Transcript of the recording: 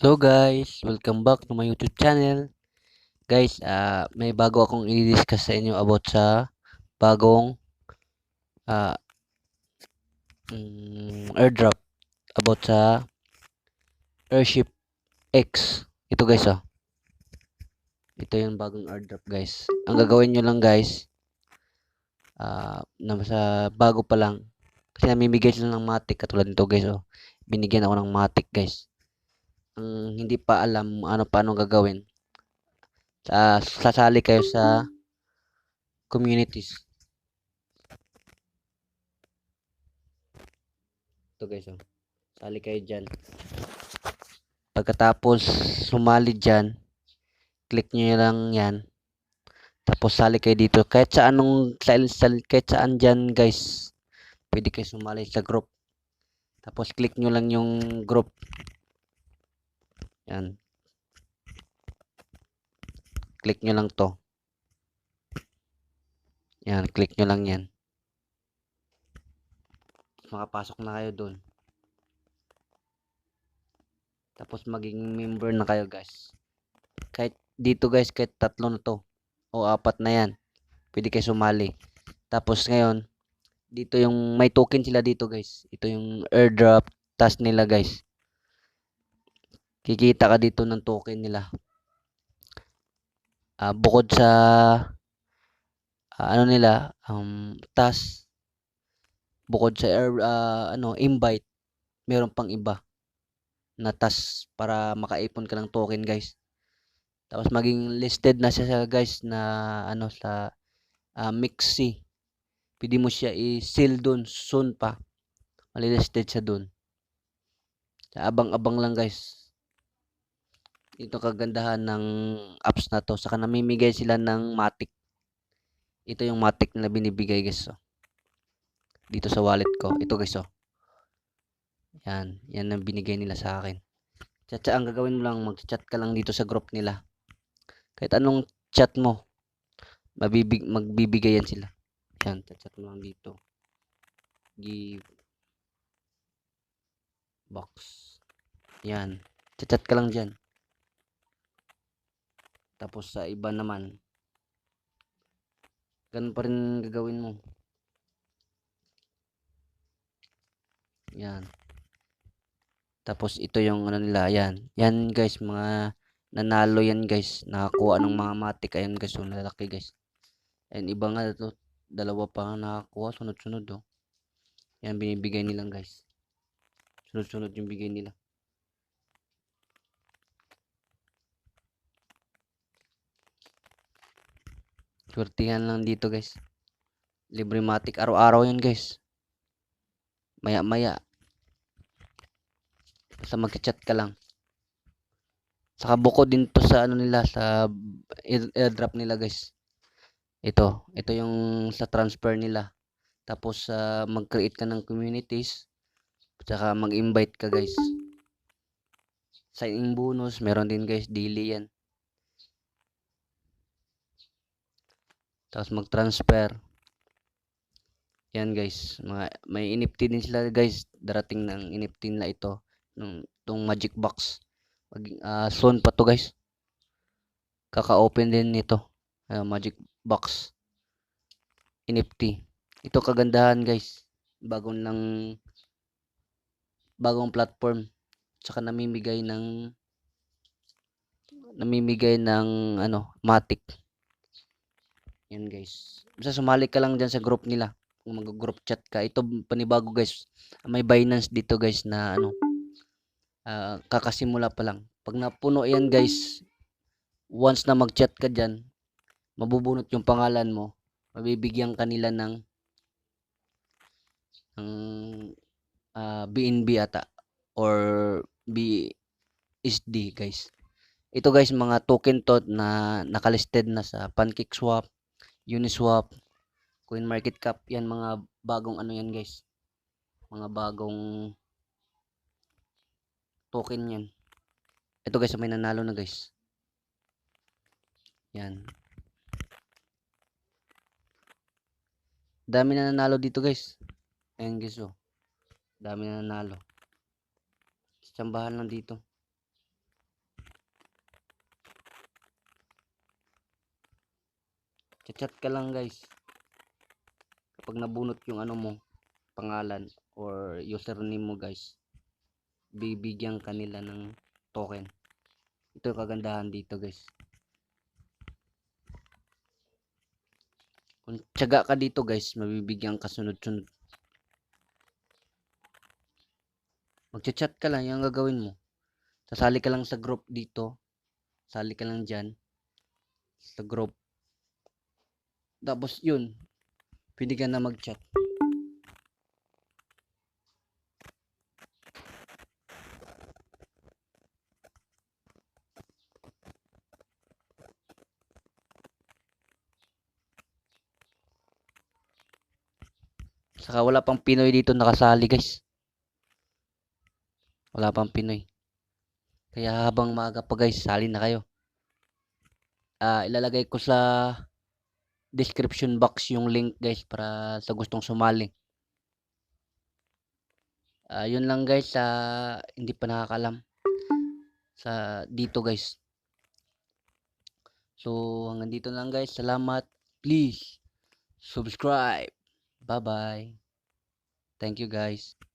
Hello guys, welcome back to my YouTube channel. Guys, may bago akong i-discuss sa inyo about sa bagong ah, airdrop about sa Airship X. Ito guys, oh. Ito yung bagong airdrop guys. Ang gagawin nyo lang guys, na sa bago pa lang, kasi namimigay sila ng matic katulad nito guys, oh. Binigyan ako ng matic guys. Ang hindi pa alam paano gagawin, sasali kayo sa communities. Ito guys, oh. Sali kayo dyan. Pagkatapos sumali dyan, click nyo lang yan. Tapos sali kayo dito. Kahit saan dyan guys, pwede kayo sumali sa group. Tapos click nyo lang yung group. Yan. Click nyo lang to. Yan, click nyo lang yan. Makapasok na kayo dun. Tapos maging member na kayo guys. Kahit dito guys, kahit 3 na to. O 4 na yan. Pwede kayo sumali. Tapos ngayon, dito yung may token sila dito guys. Ito yung airdrop task nila guys. Kikita ka dito ng token nila. Bukod sa task, bukod sa invite, meron pang iba na task para makaipon ka ng token guys. Tapos maging listed na siya guys na sa Mixi. Pwede mo siya i-seal dun soon pa. Malilisted siya dun. Abang-abang lang guys. Ito kagandahan ng apps na to. Saka namimigay sila ng matic. Ito yung matic na binibigay guys. So. Dito sa wallet ko. Ito guys. Oh. Yan ang binigay nila sa akin. Ang gagawin mo lang, mag-chat ka lang dito sa group nila. Kahit anong chat mo, magbibigayan sila. Yan, chat mo lang dito. Give box. Yan. Chat ka lang dyan. Tapos sa iba naman, ganun pa rin gagawin mo. Yan. Tapos ito yung nila, yan. Yan guys, mga nanalo yan guys. Nakakuha ng mga matic. Ayan guys, so lalaki guys. And iba nga ito, dalawa pa nakakuha, sunod-sunod oh. Yan binibigay nilang guys. Sunod-sunod yung bigay nila. Swertihan lang dito guys. Libre matic araw-araw yan guys. Maya-maya. Basta mag-chat ka lang. Saka buko din to sa nila sa airdrop nila guys. Ito yung sa transfer nila. Tapos mag-create ka ng communities. Saka mag-invite ka guys. Sign-in bonus, meron din guys, daily yan. Tapos mag-transfer. Yan guys, may NFT din sila guys. Darating ng NFT nila ito. Itong magic box. Soon pa to guys. Kaka-open din nito. Magic box. NFT. Ito kagandahan guys. Bagong platform. Tsaka namimigay ng matic. Yan guys. Basta sumali ka lang dyan sa group nila. Kung mag-group chat ka. Ito panibago guys. May Binance dito guys na kakasimula pa lang. Pag napuno yan guys, once na mag-chat ka dyan, mabubunot yung pangalan mo. Mabibigyan kanila ng BNB ata or BSD guys. Ito guys, mga token to na nakalisted na sa PancakeSwap, Uniswap, CoinMarketCap. Yan mga bagong yan guys. Mga bagong token yan. Ito guys, may nanalo na guys. Yan. Dami na nanalo dito guys. Ayan guys oh. Dami na nanalo. Tsambahan lang dito. Chat ka lang guys. Kapag nabunot yung ano mo, pangalan or username mo guys, bibigyan kanila ng token. Ito yung kagandahan dito guys. Kung tiyaga ka dito guys, mabibigyan ka sunod-sunod. Magchat-chat ka lang, yung gagawin mo. Sasali ka lang sa group dito. Sali ka lang dyan. Sa group. Tapos yun, pwede ka na mag-chat. Saka wala pang Pinoy dito nakasali guys. Wala pang Pinoy. Kaya habang maaga pa guys, sali na kayo. Ilalagay ko sa description box yung link guys para sa gustong sumali. Yun lang guys, hindi pa nakakalam sa dito guys. So hanggang dito lang guys. Salamat. Please subscribe. Bye bye. Thank you guys.